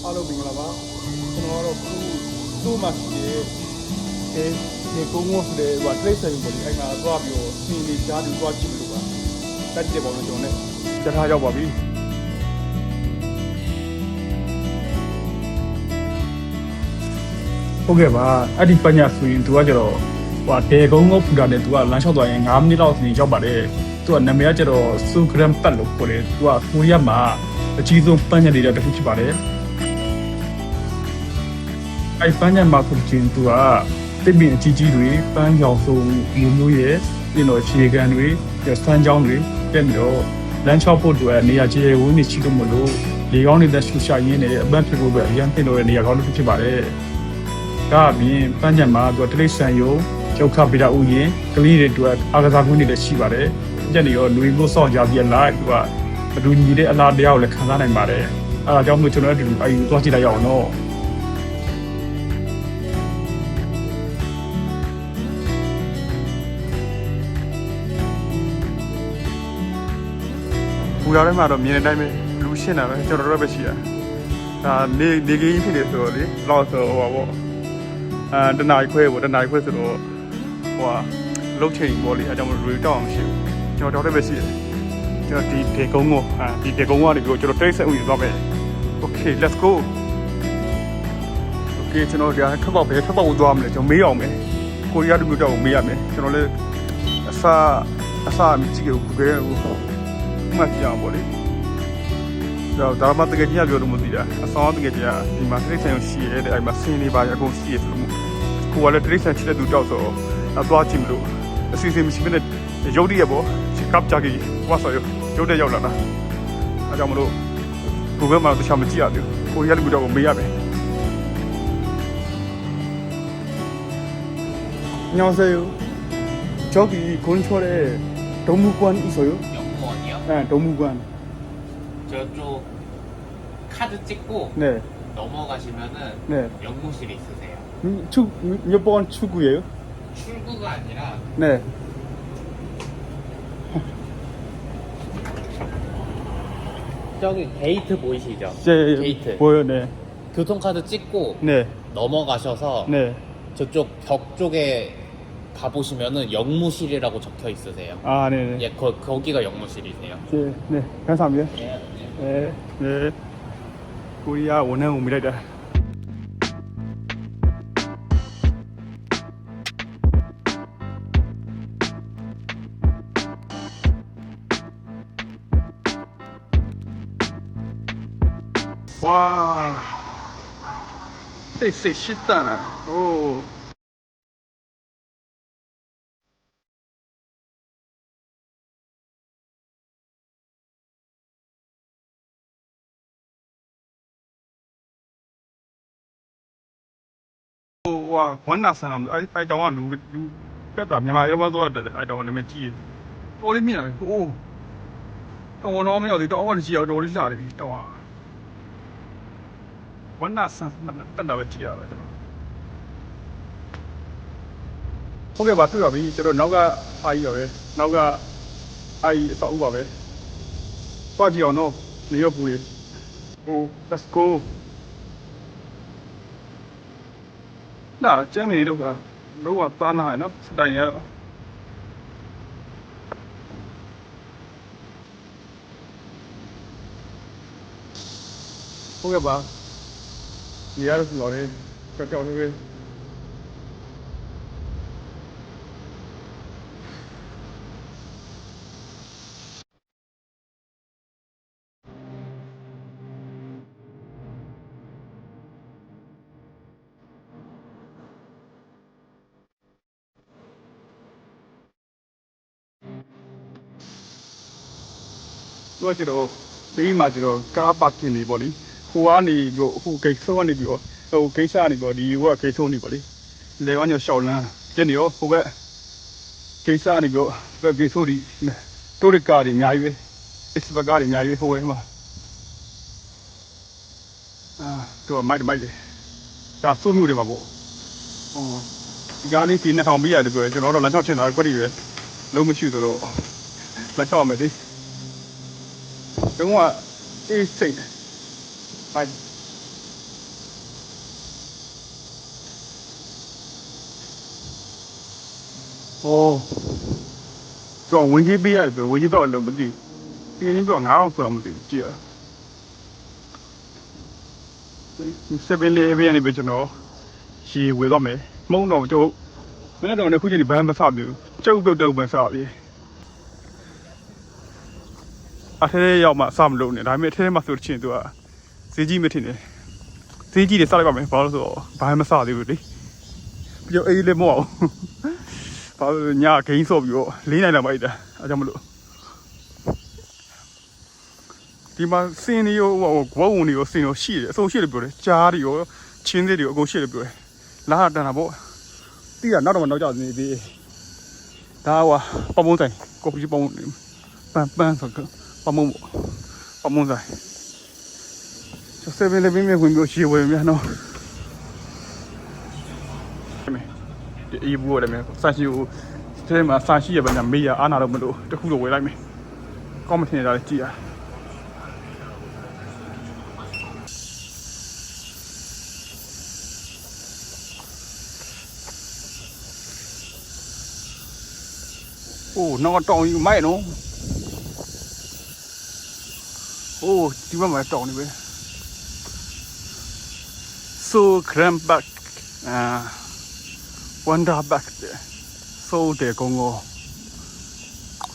အားလုံးမင်္ဂလာပါကျွန်တော်ကတော့သူ့မှာရှိတဲ့ဒီကုန်းကိုဆိုတဲ့ဟိုတိရစ္ဆာန်ပေါ့ဒီအဲ့မှာသွားပြီးတော့စီနေကြားပြီးသွားကြည့်လို့ပါတက်တယ်ပေါ့လို့ကျွန်တော်လည်းကြားထားရောက်ပါပြီဟုတ်ကဲ့ပါအဲ့ဒီပညာဆိုရင်သူကကျတော့ဟိုဒေကုန်းကိုဖူတာနဲ့သူကလမ်းလျှောက်သွားရင်9မိနစ်လောက်စီရောက်ပါတယ်သူကနာမည်ကကျတော့စူဂရမ်ပတ်လို့ခေါ်တယ်သူကကိုရီးယားမှာအကြီးဆုံးပညာတွေတစ်ခုဖြစ်ပါတယ်အဲ့ပညာမှာဆိုရင်သူကတစ်ပင်အကြီးကြီးတွေပန်းရောင်စုံမျိုးရဲ့ပြီးတော့ခြေကန်တွေစမ်းချောင်းတွေတက်ပြီးတော့လမ်းလျှောက်ဖို့အတွက်နေရာခြေဝင်းတွေရှိလို့မလို့လေကောင်းနေတဲ့ရှူရှာရင်းနဲ့အပန်းဖြစ်ဖို့ပဲအရင်ပြင်လို့တဲ့နေရာကောင်းတစ်ခုဖြစ်ပါတယ်ဒါအပြင်ပန်းချံမှာသူကတိရစ္ဆာန်ရုံကျောက်ခပိတာဥယျာဉ်ကလေးတွေအတွက်အားကစားကွင်းတွေလည်းရှိပါတယ်။ညနေရောလူဝင်မှုဆောင်ကြပြီးလိုက်သူကဘလူညီတဲ့အလားတရားကိုလည်းခံစားနိုင်ပါတယ်။အဲဒါကြောင့်မို့ကျွန်တော်တို့ဒီအယူသွားကြည့်လိုက်ရအောင်နော်။ဘူရာထဲမှာတော့မြင်တဲ့အတိုင်းပဲလူရှင်းတာပဲကျွန်တော်တို့ပဲရှိတာ။ဒါနေကြီးဖြစ်နေဆိုတော့လေလောက်ဆိုဟိုပါပေါ့။တနားခွဲပေါ့တနားခွဲဆိုတော့ဟိုလုတ်ချိန်ပေါ့လေအဲကြောင့်မလို့လူတောက်အောင်ရှိဘူးကျွန်တော်တောက်တဲ့ပဲရှိတယ်ကျွန်တော်ဒီဒေကုန်းကိုဒီဒေကုန်းကနေပြီးကျွန်တော်တိတ်ဆက်ဦးသွားမယ် Okay let's go Okay ကျွန်တော်ဒီထပ်ပေါက်ကိုသွားမယ်ကျွန်တော်မေးအောင်မယ်ကိုရီးယားလူမျိုးတောက်ကိုမေးရမယ်ကျွန်တော်လည်းအစာမကြည့်ဘူးကိုယ်ကမှတ်ကြအောင်ပေါ့လေဒါမှတကယ်ကြီးပြောလို့မသိတာအဆောင်တကယ်ကြီးဒီမှာတိတ်ဆက်ရှိရဲတဲ့အဲ့မှာဆင်းနေပါရအကုန်ရှိရဲဆိုလို့ကိုကလည်းတိတ်ဆက်ချစ်တဲ့သူတောက်ဆိုသွားကြည့်မလို့အစီအစဉ်မရှိဘဲနဲ့ရုပ်တရက်ပေါ့ကပ်ကြကြီးဝါဆိုရုပ်တရက်ရောက်လာတာအဲကြောင့်မလို့ကိုဘက်မှာတခြားမကြည့်ရဘူးကိုရလူတော့မေးရမယ်안녕하세요 저기 근처에 동물관 있어요? 영무원이요? 네 동물관 저쪽 카드 찍고 네 넘어가시면은 네. 영무실이 있으세요. 몇 번 출구예요? 출구가 아니라 네 저기 게이트 보이시죠? 제 게이트. 보여 네 교통카드 찍고 네 넘어가셔서 네. 저쪽 벽 쪽에 가보시면은 영무실이라고 적혀 있으세요. 아, 네네. 예, 거기가 영무실이세요. 네, 네. 감사합니다. 네. 네, 네. 코리아 원행 옵니다. 와, 쎄 쉽다나. 오. 와, 원나 사람, 아이, 동아, 누, 뺐다, 미마, 이거 도 아이, 동아, 내면 지. 오리 미나, 오. 동아, 너무 어디, 동아, 지, 어디, 사리, 동아. 원나 사람, 뺀다, 왜 지야,ဟုတ်ကဲ့ပါတွေ့ပါပြီကျွန်တော်နောက်ကအားကြီးပါပဲနောက်ကအားကြီးစောက်ဥပါပဲသွားကြည့်အောင်နော်နေရပူလေးဟို let's go နာကျမ်းနေတော့ကလောကသားနာရနော်စတိုင်ရဟုတ်ကဲ့ပါဒီရတော့ဆိုတော့လေကြောက်နေပဲသူကကျတော့ဒီမှာကျတော့ကားပါကင်နေပေါ့လေဟိုကနေပြီးဟိုဂိတ်ဆုံးကနေပြီးဟိုဂိတ်စားနေပေါ့ဒီဟိုကဂိတ်ဆုံးနေပေါ့လေလေဝါညောရှောက်လန်းကျနေရောဟိုဘက်ဂိတ်စားနေပြီးဘက်ဂိတ်ဆိုးဒီတိုးရကားတွေအများကြီးပဲအစ်ဘကားတွေအများကြီးဟိုဘက်မှာတော့မိုက်လေဒါစိုးမျိုးတွေပါပေါ့ဟိုဒီကားလေးဒီ2000ပြရတယ်ပြောကျွန်တော်တော့လမ်းလျှောက်ချင်တာကွက်တွေပဲလုံးမရှိသလိုလမ်းလျှောက်ရမယ်လေတော့အေးစိတ်မိုက်哦，做文具毕业的，文具到了不对，今年做俺做不对，这。这边那边那边就孬，是为了没，忙到就，那种的估计你办不啥的，这个都办啥的。啊，现在要嘛啥么路呢？他们现在嘛做钱多啊，自己没听呢，自己的啥个没包说，办么啥的不对，就 A 类毛，把人家给说比我，离那两百的，啊怎么路？ဒီမှာစင်းနေရောဟိုဘဝဝင်နေရောစင်းရောရှိတယ်အဆုံးရှိတယ်ပြောတယ်ကြားတွေရောချင်းတွေရောအကုန်ရှိတယ်ပြောတယ်လာတန်တာပေါ့တီးကနောက်တော့နောက်ကျနေသေးဒါဟိုပမုံဆိုင်ကော်ဖီပမုံပန်းဆိုကပမုံပမုံဆိုင်ဆက်7 11မြေဝင်ပြီးရှိဝယ်မြန်နော်ဒီအီဘူရတယ်မြန်စာရှိကိုဒီမှာစာရှိရပါညာမေးရအားနာတော့မလို့တခုတော့ဝယ်လိုက်မယ်ကောင်းမထင်တာလည်းကြည့်ရโอ้น้องตองอยู่ไม่เนาะโอ้ที่ว่ามาตองนี่เว้ย so cram back wonder back there so တဲ့ကောင်ကို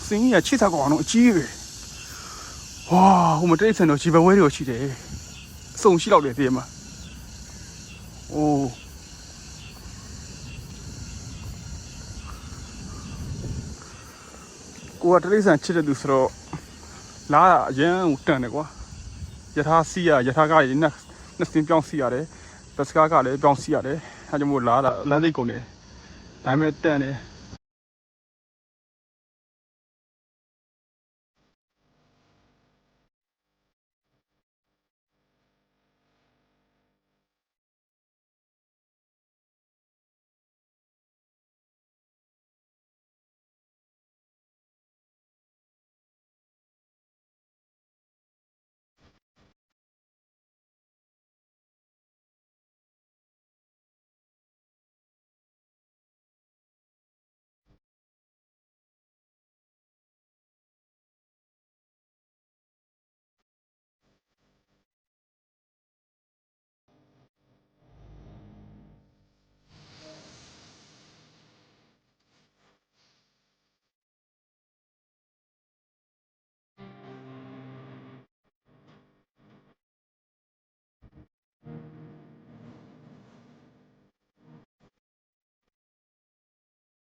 စင်းရချစ်တာကောင်တော့အကြီးပဲဝါဟိုမတိတ်ဆန်တော့ခြေပဝဲတွေရှိတယ်စုံရှိတော့တယ်ဒီမှာโอ้ကိုကတရိษံချစ်တဲ့သူဆိုတော့လာအရင်တန်တယ်ကွာယထာစီရယထာကရနှစ်စင်းပြောင်းစီရတယ်ဘတ်စကားကလည်းပြောင်းစီရတယ်အဲကြောင့်မို့လာတာလမ်းသိကုန်တယ်ဒါပေမဲ့တန်တယ်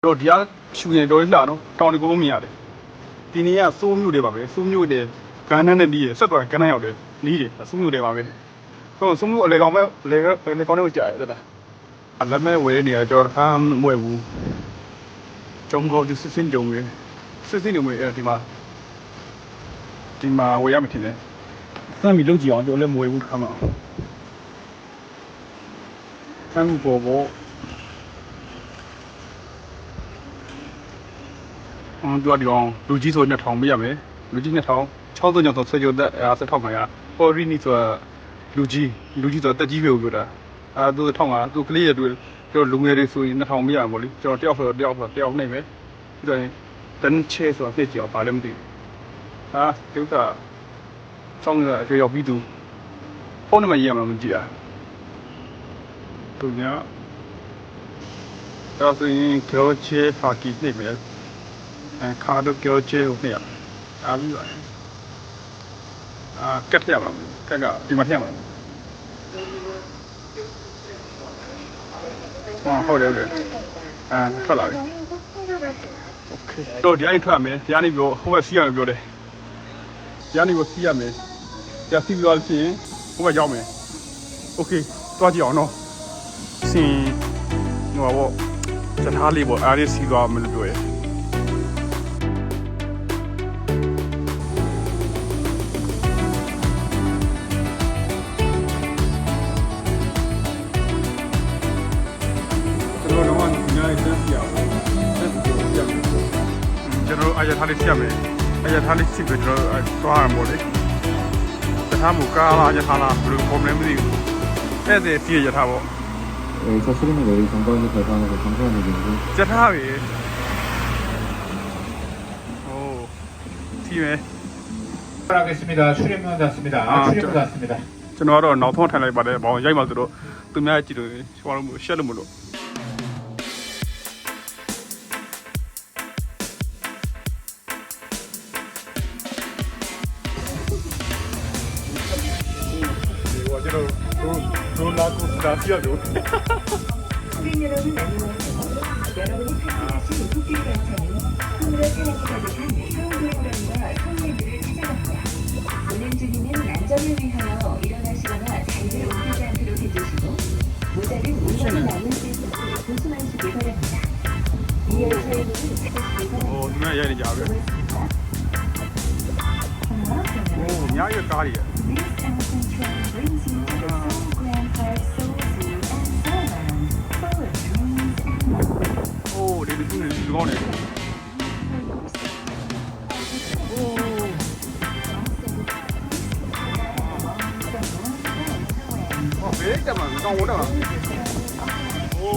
တော့တရားရှူရင်တော်ရလှနော်တောင်တကူမြင်ရတယ်ဒီနေ့ကစိုးမျိုးတွေပါပဲစိုးမျိုးတွေကန်းနှန်းနဲ့နီးရဆက်သွားကန်းနှန်းရောက်တယ်နီးတယ်စိုးမျိုးတွေပါပဲဆိုစိုးမျိုးအလေကောင်ပဲလေကောင်နဲ့ကြာရတယ်အလမဲဝဲနေရကြောအမ်းမွဲဘူးကျုံကောဒီစစ်စင်းကြုံရစစ်စင်းနေမွေဒီမှာဝဲရမထင်နဲ့စမ်းပြီးလုပ်ကြည့်အောင်ကျွန်တော်လည်းမွဲဘူးခါမှာစမ်းဖို့ပေါ့ตัวဒီအောင်လူကြီးဆို2000ပေးရမယ်လူကြီး2000 6000ကျော်ဆိုဆွေကြတဲ့1500ပေါ်ရီနီဆိုလူကြီးဆိုတက်ကြီးပဲပြောတာသူ1500သူကလေးရတွေ့ကျွန်တော်လူငယ်တွေဆိုရင်2000ပေးရမှာပေါ့လေကျွန်တော်တယောက်ဆိုတယောက်နိုင်မယ်ပြီးတော့တန်းချဲဆိုတာပြည့်ကြအောင်ပါလည်းမသိဘူးဒီဥစ္စာဆောင်းရအကျွေးရောက်ပြီးသူဖုန်းနံပါတ်ရေးရမှာမကြည့်ရသူညတော့ဆိုရင်ကျော်ချဲဖာကီနေမယ်ခါတော့ကြောချဲဟုတ်နေရအားပြီးပါကတ်ရပါမယ်ကတ်ကဒီမှာထည့်မှာဟုတ်တယ်ထွက်လာပြီโอเคတော့ဒီအိုင်ထွက်မယ်ဒီကနေပြောဟိုဘက်စီးရမယ်ပြောတယ်ဒီကနေကိုစီးရမယ်ကြာစီးပြီးတော့စီးရင်ဟိုဘက်ရောက်မယ်โอเคသွားကြည့်အောင်နော်စီးဟိုဘောတထားလေးပေါ့အားလေးစီးသွားမယ်လို့ပြောရဲအရာထားလေးစီးရမယ်အရာထားလေးစီးပြီးတော့သွားရမှာလေတထားမူကားလားအရာထားလားဘယ်လိုပုံလဲမသိဘူးအဲ့ဒါစီးရထားပေါ့在这里面有一层高级客舱的长线的进出。ရထားပြီ ပြီးမယ် 하겠습니다. 출입문 닫습니다. 출입문 닫습니다. ကျွန်တော်ကတော့နောက်ဆုံးထိုင်လိုက်ပါတယ်ဘောင်ရိုက်မှဆိုတော့သူများကြည့်လို့ဟိုလိုရှက်လို့မလို့ဒီကတော့တို့လာကိုစတာပြရလို့ 고객 여러분 안녕하세요. 여러분이 탑승하신 국제 열차는 서울을 타락해 가득한 서울도로관과 서울랜드를 찾아갑니다. 운행 중에는 안전을 위하여 일어나시거나 자리를 옮기지 않도록 해주시고 모자는 운전이 남은 세트로 조심하시기 바랍니다. 이 열차의 문은 닫으시기 바랍니다. ဟိုဒီမှာရိုက်နေကြပဲ 고맙습니다. ဟိုအများကြီးကားတွေ This Towson train brings you to the Seoul Grand Park Seoul Zoo and Seoulland, full of dreams and ဟိုဒီလူတွေလူကောင်းတယ်ဟောဘေးတက်မှာကောင်းဝင်တော့ဟို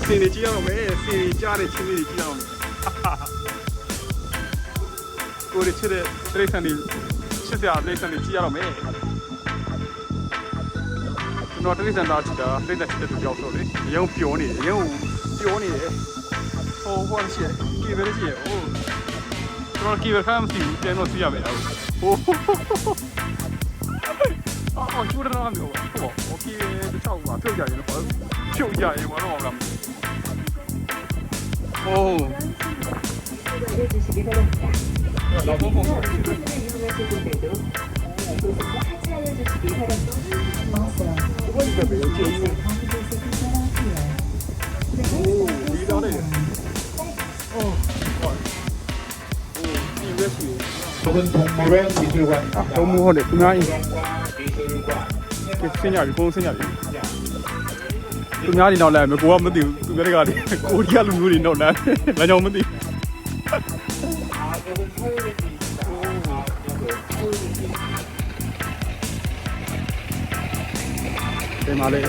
စင်နေကြည့်ရအောင်မယ်စင်ကြားတဲ့ချင်းလေးကြည့်ရအောင်ကိုရချစ်တဲ့တရိတ်ဆန်တွေချစ်စရာတရိတ်ဆန်တွေကြည့်ရအောင်မယ်ကျွန်တော်တရိတ်ဆန်သားချစ်တာတရိတ်ဆန်ချစ်တဲ့သူကြောက်ဆိုလေအရင်ပျော်နေတယ်အရင်ပျော်နေတယ်ဟိုဘာရှိကီဗယ်ရှိဟိုကျွန်တော်ကီဗယ်ခမ်းစီပြန်တော့စီးရမယ်ဟိုအော်ကျူရနာမျိုးဟိုโอเคတခြားကပြုတ်ကြရင်တော့ဖြုတ်ကြရင်ဘာလို့မလဲโอ้ 알려주시기 바랍니다. 너무 이용하실 분들도 이곳에서 하차하여주시기 바랍니다. 좁은 동물원 미술관. 너무 허네 그냥 미술관. 생략이 공 생략이 သူများနေတော့လဲကိုကမသိဘူးသူများတွေကကိုရီးယားလူမျိုးတွေတော့လဲမကြောင်မသိတယ်မလေး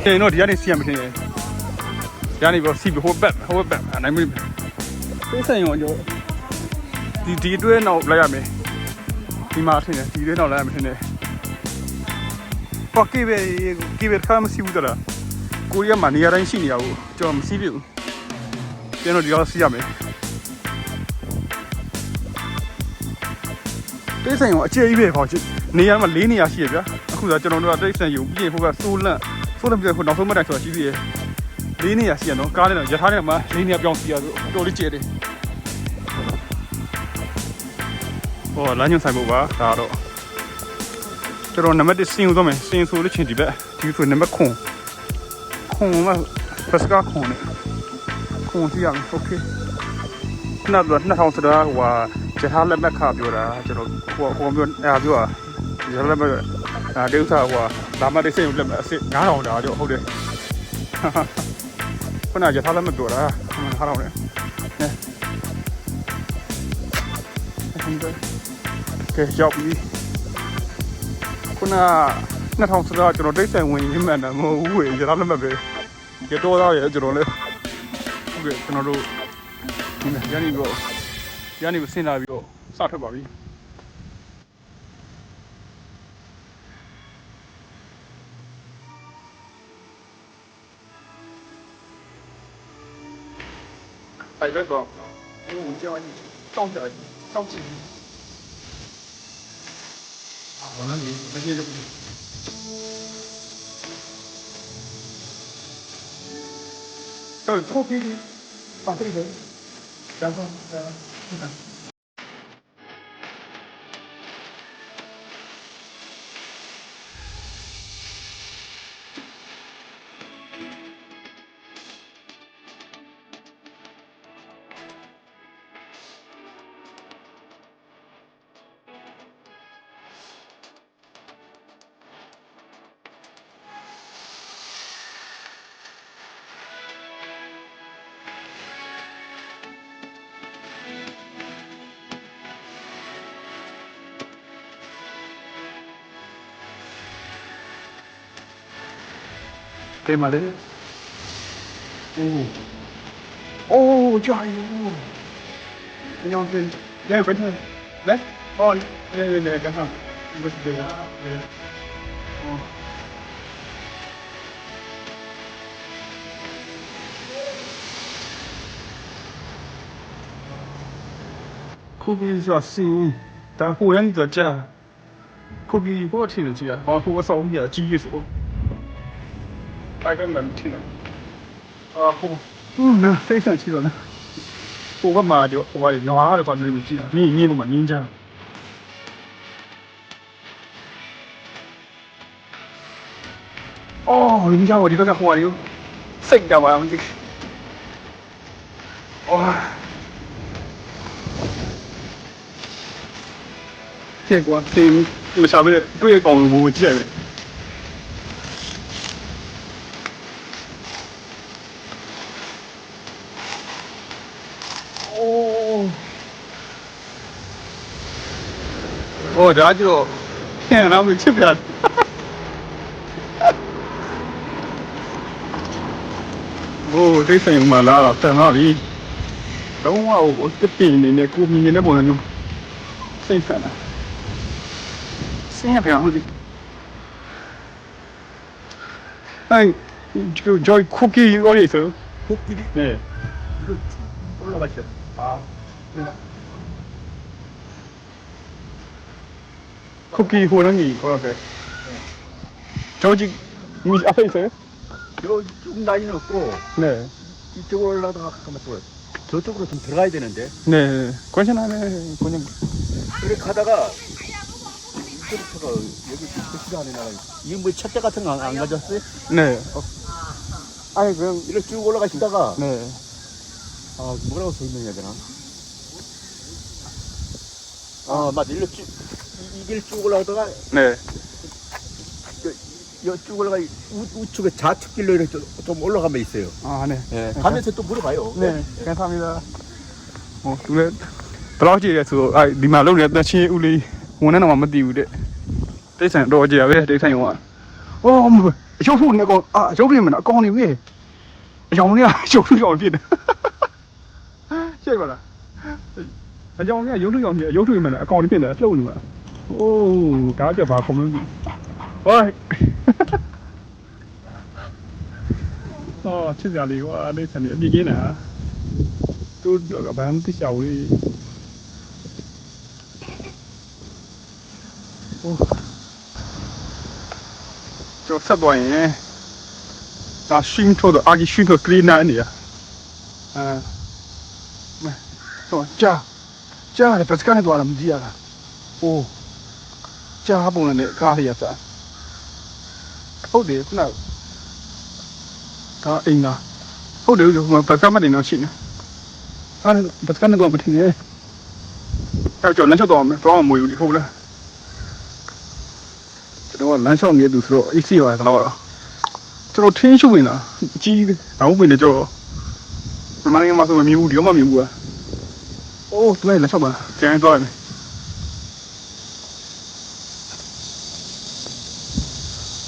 တင်တော့ဒီကနေစီရမထင်တယ်ဒီကနေပြီးစီဟိုဘက်နိုင်မလို့သိဆိုင်ရောဒီအတွဲနောက်လိုက်ရမယ်ဒီမှာထင်တယ်ဒီအတွဲနောက်လိုက်ရမယ်ထင်တယ်ပတ်ကေဘယ်ခါမရှိဘူးတော့ကိုရီးယားမှာနေရာတိုင်းရှိနေရဘူးကျွန်တော်မရှိဘူးပြန်တော့ဒီတော့စီးရမယ်တိတ်ဆိုင်ရောအကျယ်ကြီးပဲပေါ့နေရာမှာ၄နေရာရှိရဗျာအခုဆိုကျွန်တော်တို့ကတိတ်ဆိုင်ယူပြီးရင်ဟိုကဆိုးလန့်ပြီးတော့နောက်ဆုံးမတိုင်ဆိုတာရှိသေးတယ်၄နေရာရှိရနော်ကားနဲ့တော့ရထားနဲ့မှာ၄နေရာပြောင်းစီရဆိုတော်လေးကျယ်တယ်ဟောလမ်းညွှန်ဆိုင်ဖို့ပါဒါတော့ကျွန်တော်နံပါတ်1စင်ဦးသွားမယ်စင်ဆိုလို့ချင်းဒီဘက်ဒီဆိုနံပါတ်9ခုံကဖက်စကားခုံနဲ့ခုံကြည့်ရမယ်โอเคနောက်တော့2000ဆိုတာဟိုဟာဂျထားလက်မှတ်ခပြောတာကျွန်တော်ဟိုပြောပြောဂျထားလက်မှတ်တေဥ္စာဟိုဟာဒါမှတိတ်စိတ်လက်မှတ်အစ်9000တာတော့ဟုတ်တယ်ခုနဂျထားလက်မှတ်ပြောတာ9000နဲ့ကဲရောက်ပြီခုန2000ဆိုတာကျွန်တော်တိတ်ဆိုင်ဝင်ရင်းမှန်တာမဟုတ်ဘူးရထားလက်မှတ်ပဲကြတော့သားရဲ့ကျွန်တော်လည်းဟုတ်ကဲ့ကျွန်တော်တို့ဒီနေ့ရန်နေပြီးဆင်းလာပြီးတော့စထွက်ပါပြီအဲ့ဒါတော့ဟိုကြောင်းတောင်းကြည့်我那里那些就后边的把这个然后你看给嘛的。哦，加油！你要是来回头来，哦，来干啥？不是这个，哦。酷比是新，但后人在家，酷比我听得见，包括我扫地机器说，大概能听到。啊，那非常清楚呢。我嘛就我哪的反正不记得，你都嘛人家。哦，人家我这个花有，谁干嘛这个？哇！结果听我下面对讲不记得。哦，这就天哪，没吃不了。哦，这声音嘛来了，在哪里？等我这边的股民的不能用，谁看呢？谁不要的？哎，就叫cookie我里头，cookie，哎，不知道去啊。cookie 或者你或者저기 앞에 있어요? 요좀 라인은 없고 네. 이쪽으로 올라다가 잠깐만 또 저쪽으로 좀 들어가야 되는데 네. 괜찮아요. 그냥 그렇게 가다가 이쪽부터가 여기 그 시간에 나가 이게 뭐 찻대 같은 거 안 가졌어요? 네. 아니 그냥 이렇게 쭉 올라가시다가 네. 아 뭐라고 설명해야 되나? 아 맞아 이렇게 쭉 이 길 쭉 올라가다가 네. 쭉 올라가 우측에 좌측길로 이렇게 좀 올라가면 있어요. 아, 네. 예, 가면서 또 물어봐요. 네. 감사합니다. 그래. 들어오지에서 아, 니말로 내가 치 우리 원하는 거 맞디 우리. 대상 로지야 왜 대상 와. 뭐. 쇼수 내가 아, 쇼수면 아까니 왜? 영이야, 쇼수 좀 비다.谢过了。영이야, 요수면 아까니 비다. lâu nữa. Ô, cá chợ vào không được. Ôi. Chết già đi quá, đây thành điểm gì kia nè. Tôi được các bạn tí chầu đi. Cho sắp rồi nhé. Ta xuyên thôi được, ai xuyên thôi clean này nè. À. Rồi, cha là phải cái này đồ làm gì à? Ô. Cha bông này cá gì vậy?ဟုတ်တယ်ခုနဒါအိမ်လားဟုတ်တယ်ဘတ်ကမနေတော့ရှိနေအဲ့ဘတ်ကနေတော့မထင်နဲ့အဲ့ကျော်လမ်းလျှောက်တော့မယ်တော့မွေဘူးဟုတ်လားကျွန်တော်ကလမ်းလျှောက်နေသူဆိုတော့ AC ရတယ်တော့ကျွန်တော်ထင်းရှုပ်နေတာကြီးအောင်ဝင်နေကြောမမင်းမဆိုမမြင်ဘူးဒီတော့မမြင်ဘူးอ่ะအိုးသူလည်းလမ်းလျှောက်ပါကျန်သွားတယ်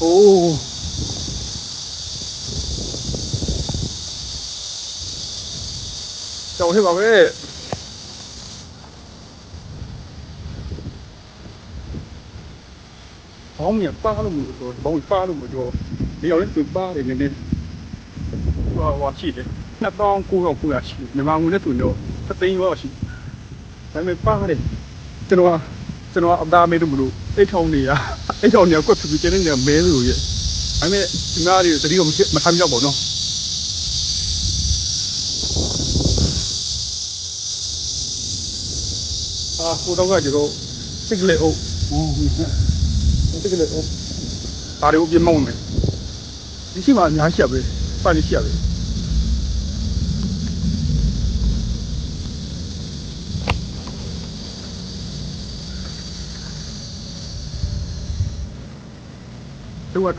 โอ้เจ้าให้บอกเว้ยဘောင်းမြပါလို့မလို့ဆိုဘောင်းပါလို့မလို့ဒီရောက်လဲသူပါတယ်နည်းနည်းဟိုရှိတယ်2900ရှိမြန်မာငွေနဲ့သူတော့သသိန်းရောရှိဒါပေမဲ့ပါတယ်ကျွန်တော်အသားမေးလို့မလို့အိတ်ထောင်နေရအိတ်ထောင်နေကွက်ပြကျနေနေမဲလို့ရဲ့ဒါပေမဲ့ဒီနားလေးတတိယမထားမြောက်ပါတော့အာဟိုတော့ကကျွန်တော်စိတ်ကလေးအုပ်စိတ်ကလေးအုပ်ဒါတွေကိုပြမောင်းမယ်ဒီရှိမှအများရှိရပဲပါနေရှိရပဲ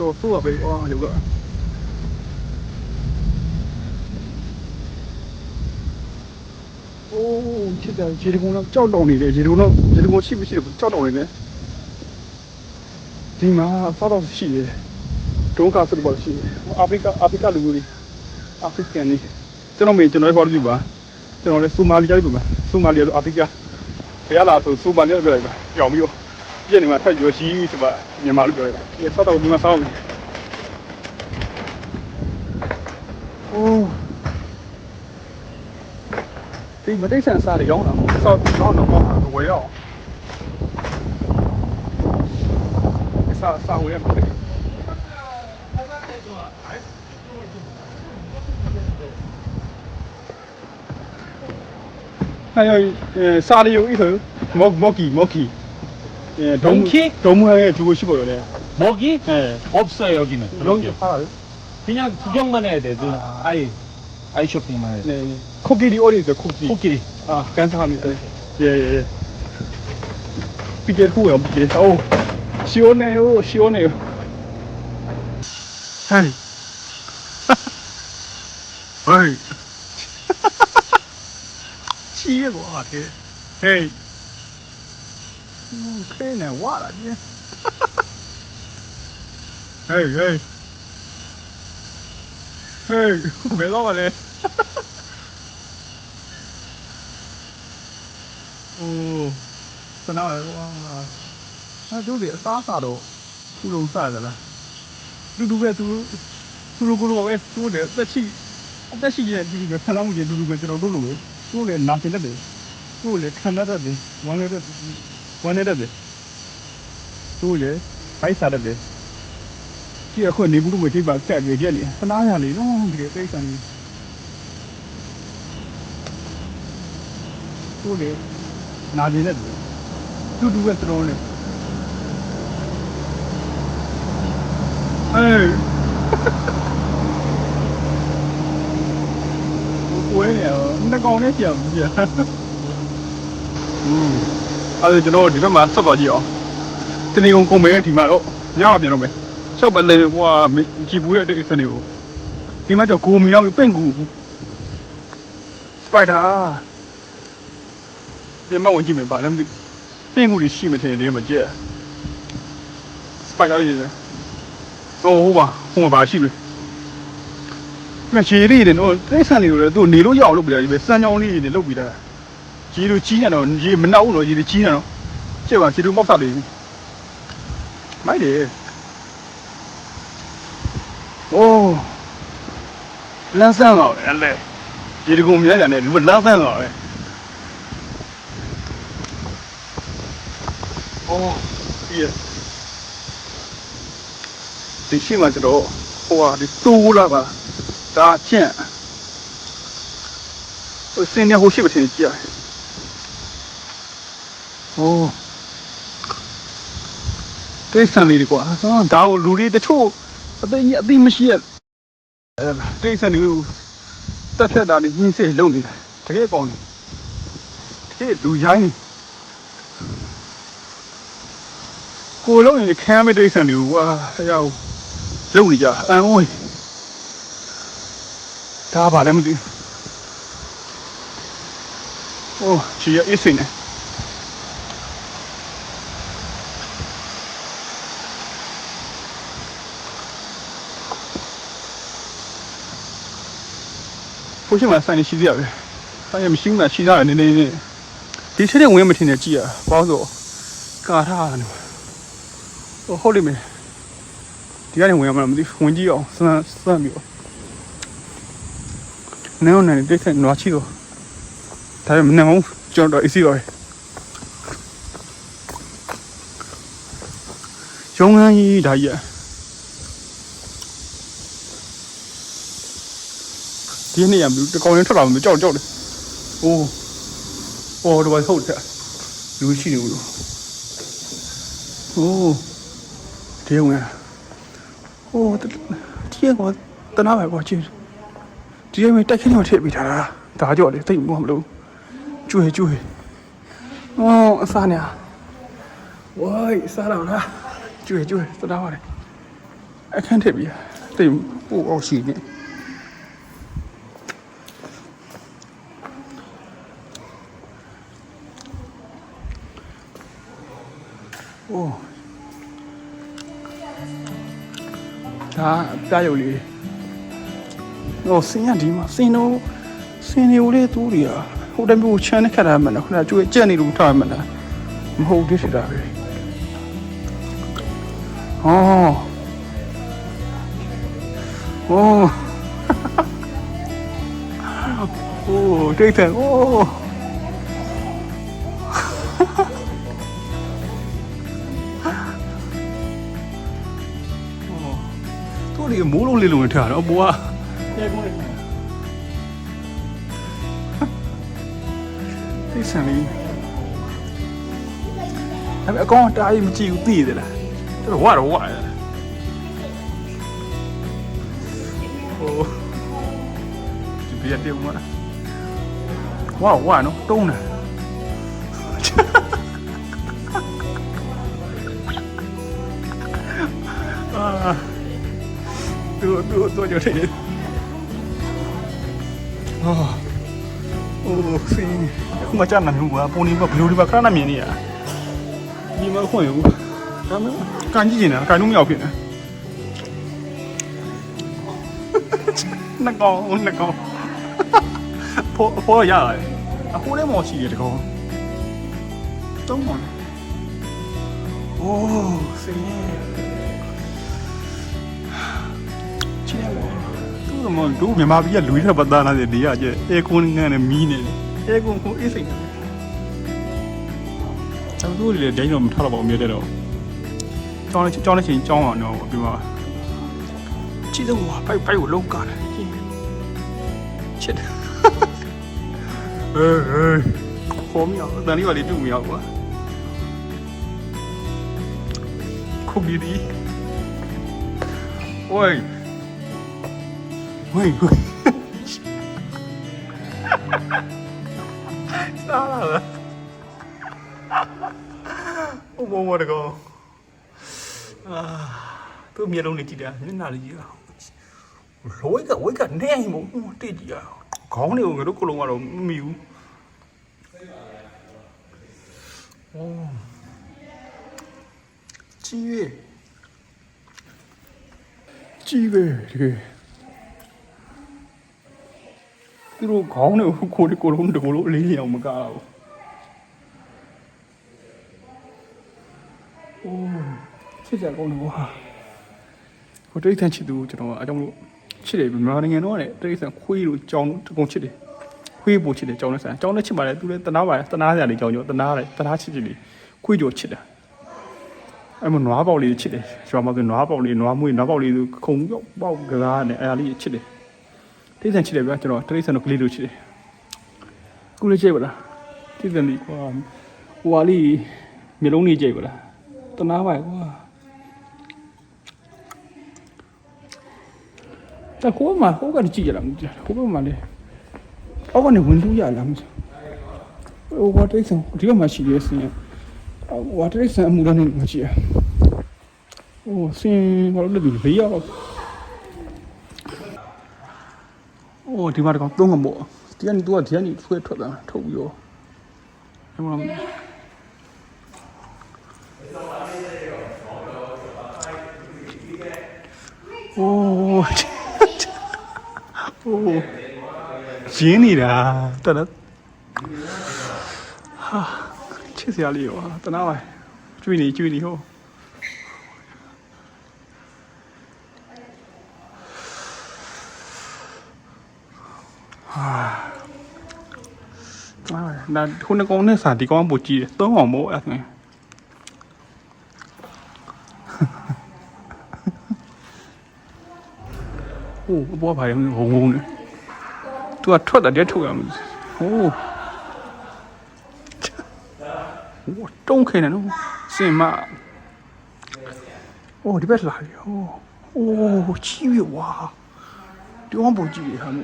တော့ဆိုးရပဲအော်ရုပ်ကအိုးချစ်တယ်ခြေကုန်းတော့ကြောက်တောင်နေတယ်ခြေကုန်းရှိမရှိကြောက်တောင်နေတယ်ဒီမှာစားတော့ရှိတယ် ဒုက္ခဆိုတော့ရှိအာဖရိကလူမျိုးတွေအာဖရိကန်တွေကျွန်တော်မေးကျွန်တော်ခေါ်လို့ပါကျွန်တော်လည်းဆိုမာလီကြားပြီပါဆိုမာလီတော့အာဖရိကဘယ်လာဆိုဆိုမာလီပြောလိုက်ပါကြောင်ပြီးတော့ပြည့်နေမှာထပ်ရောရှိဆိုပါမြန်မာလူပြောလိုက်ပါဒီဆောက်တော့ဒီမှာဆောက်နေအိုးဒီမတိတ်ဆန်စားရအောင်လားဆောက်တော့တော့ဝယ်ရအောင်စားဝယ်ရမယ်စားရည်ဆိုမော်ကီ동무에 주고 싶어요, 네. 먹이? 네. 없어요 여기는. 이런 게 팔아요? 그냥 구경만 해야 돼. 아이 쇼핑만 해야 돼. 네. 코끼리 어디 있어요, 코끼리? 코끼리. 아, 감사합니다. 예. 비계 후요, 비계. 오, 시원해요. 헤이. 헤이. 치에 뭐 같아. 헤이. 开呢，哇了你！没老板嘞！哦，在哪来哇？那就得啥都，不用啥的了。嘟呗，咕噜呗，嘟的，这气也这个看他们也嘟呗，知道嘟呗，嘟的拿起来的，嘟的看到的，完了的。วันนี้ได้เลยดูเลยไปสาดเลยที่คนนี้รู้ว่าที่บ้านแจกเยอะเลยขนาดนี้น้องเด็กไปกันดูเลยนาดีเลยดูกันตรงเลยโอ้ยเนี่ยนักกองเนี่ยเจ๋งจริงအဲ့ကျွန်တော်ဒီဘက်မှာဆက်သွားကြည့်အောင်တနေကုန်မဲဒီမှာတော့ညောင်ပြန်တော့မယ်ဆောက်ပါလေဟိုကြည်ပူရဲ့တဲ့စနေကိုဒီမှာတော့ကိုမီရောက်ပင့်ကူစပိုက်တာဒီမှာဝင်ကြည့်မယ်ပါလည်းမသိပင့်ကူတွေရှိမထင်တယ်မကြက်စပိုက်တာရေးတယ်ဟိုပါရှိပြီမချီရီတယ်နော်တိဆန်လေးတို့နေလို့ရအောင်လုပ်ပြတယ်ဒီပဲစမ်းကြောင်းလေးတွေလုပ်ပြီးတာရေလိုကြီးနေတော့ရေမနောက်တော့ရေကြီးနေတော့ကျက်ပါရေလိုမောက်စားလေးမိုက်တယ်အိုးလမ်းဆန်းတော့အဲ့လေရေတကုံမြဲတယ်နဲ့လူလမ်းဆန်းတော့ပဲအိုးဒီရှိမှကျတော့ဟိုဒီတိုးလာပါဒါကျင့်ဟိုစင်းနေဟိုရှိမထင်ကြည့်โอ้တိဆန်လေးดีกว่าဒါကိုလူတွေတချို့အသိမရှိရတိဆန်လေးကိုတက်ဖြတ်တာနေညှင်းစေလုံနေတာတကယ်ကောင်းတယ်တကယ်လူရိုင်းကိုလုံးရင်ခံမတိဆန်လေးကိုဝါအရာလုံနေကြအန်ဝေးဒါပါလည်းမသိโอ้ချီရအစ်စင်းနေဘိုးရှင်မဆိုင်နေရှိသေးရပဲဆိုင်ရမရှိဘူးလားရှိသားတယ်နေဒီချက်တဲ့ဝင်မထင်နဲ့ကြည့်ရဘောင်းဆိုကာထားတယ်ဟုတ်လိမ့်မယ်ဒီကနေဝင်ရမှာမသိဝင်ကြည့်အောင်စမ်းပြီးတော့နေအောင်နေတိတ်ဆက်နွားချီတော့ဒါပေမဲ့မနေအောင်ကျွန်တော်အစီတော့ရုံးငန်းကြီးဒါကြီးဒီနေ့ရမလို့တကောင်ရင်းထွက်လာမှကြောက်တယ်။အိုးတော့ဟုတ်တယ်။လူရှိနေဘူးလို့။အိုးဒီဝင်။အိုးဒီကောတနာပဲကွာချင်း။ဒီမေတက်ခင်းတော့ထည့်ပြီးထားတာ။ဒါကြောက်လေသိမလို့။ကျွေ။အော်အစားနေ။ဝိုင်းစားတော့လား။ကျွေသနာပါလေ။အခန်းထည့်ပြီးသိပို့အောင်ရှိနေ။โอ้ ဒါပြရုပ်လေးဟိုစင်းရဒီမှာစင်းတို့စင်းနေဦးလေးတူးရီဟိုတည်းမျိုးချမ်းနေခက်တာမှနော်ခဏကျွေးကြက်နေလို့ထားမှလားမဟုတ်သေးဖြစ်တာပဲဟောโอ้โอ้တိတ်တယ်โอ้တို့ဒီမိုးလုံးလေးလုံးထားတော့ဘွာရဲကုန်းလေးသိစံလေးအဲ့အကောင်တားကြီးမကြည့်ဘူးသိတယ်လားတော်ဝါတော့ဝါโอ้ဒီပြတ်တယ်ဦးမဝါဝါနော်တုံးတယ်အာတို့ကြတယ်အာအိုးစင်းခုမှကြာနေဘူးကွာပုံနေဘဘလူဒီဘခဏမြင်နေရဒီမှာခွင့်ဘူးဒါမှကန်ကြည့်နေတာကန်လို့မရောက်ဖြစ်နေနှစ်ကောင်ဖောရတယ်အခုလည်းမရှိတယ်တကောင်တုံးပါโอ้စင်းချစ်ရပါသူ့မတို့မြန်မာပြည်ကလူတွေပတ်သားလာတဲ့နေရာကျအဲကွန်းငန်းနဲ့မီးနေတယ်အဲကွန်းကိုအေးစိတ်တယ်ကျွန်တော်တို့လည်းဒိုင်းတော့မထားတော့ပါဘူးမြဲတဲ့တော့ကြောင်းနေချင်းကြောင်းအောင်တော့ပြီးမှချစ်တော့ပိုက်ကိုလုံးကားတယ်ချစ်တယ်ခေါ်မြောက်တန်လေးပါလေးတူမြောက်ကွာခုပြီးဒီဝိုင်းစားလာဘုံဘောတကောအာသူ့မျက်လုံးနဲ့ကြည့်တာမျက်နှာလေးကြီးဝိတ်ကနေမို့တိကြည့်ရခေါင်းလေးကိုငါတို့ကလုံးကတော့မမီဘူးโอ้ကြီးပဲတကယ်သူတို့ခေါင်းတွေကိုကိုလုံးတကိုလုံးအလေးလေးအောင်မကားဘူးโอ้ချစ်ကြကောင်းတယ်ကွာဟိုတိတ်ဆန်ချစ်သူကျွန်တော်အကြောင်းလို့ချစ်တယ်မြန်မာနိုင်ငံတော့လည်းတိတ်ဆန်ခွေးလို့ကြောင်းတကုံချစ်တယ်ခွေးပို့ချစ်တယ်ကြောင်းနဲ့ဆန်ကြောင်းနဲ့ချစ်ပါတယ်သူလည်းတနာပါတယ်တနာစရာလေးကြောင်းကြောတနာတယ်တနာချစ်ချစ်လေးခွေးကြောချစ်တာအဲ့မနွားပေါက်လေးချစ်တယ်ကျွန်တော်မှဆိုနွားပေါက်လေးနွားမွေးနွားပေါက်လေးခုံပေါက်ကားနဲ့အဲ့ဒါလေးချစ်တယ်တိတ်ဆန်ချစ်တယ်ဗျာကျွန်တော်တိတ်ဆန်တော့ကလေးလို့ချစ်တယ်ခုလေးကြိတ်ပါလားတိတ်ဆန်လေးကွာဟိုဟာလေးမျိုးလုံးလေးကြိတ်ပါလားတနာပါကွာတကောမှာဟိုကနေကြည့်ရလားမသိဘူးဟိုဘက်မှာလေအောက်ကနေဝင်လို့ရလားမသိဘူးဟိုဝါတိတ်ဆန်ဒီဘက်မှာရှိရဲစင်းဝါတိတ်ဆန်အမှုတော့နေမရှိရဟိုစင်းဘာလို့လဲဒီဘေးရောက်โอ้ဒီမှာတကောင်သုံးကမို့ဒီကနေသူကဒီကနေဆွဲထွက်တာထုတ်ပြီးတော့အဲ့မှာโอ้ရင်းနေတာတော်တော်ဟာချစ်စရာလေးရောတနာပါကျွေးနေဟို那ခုနကောင်နဲ့စာဒီကောင်ပိုကြည့်တယ်သုံးအောင်မို့အဲ့ဒါဟိုဘောပါရင်ဝုန်းနေသူကထွက်တယ်ထုတ်ရမယ်ဟိုတုံးခဲနေနော်စင်မအိုးဒီဘက်လာပြီဟိုအိုးချီးပြီဝါဒီကောင်ပိုကြည့်ရဟာနေ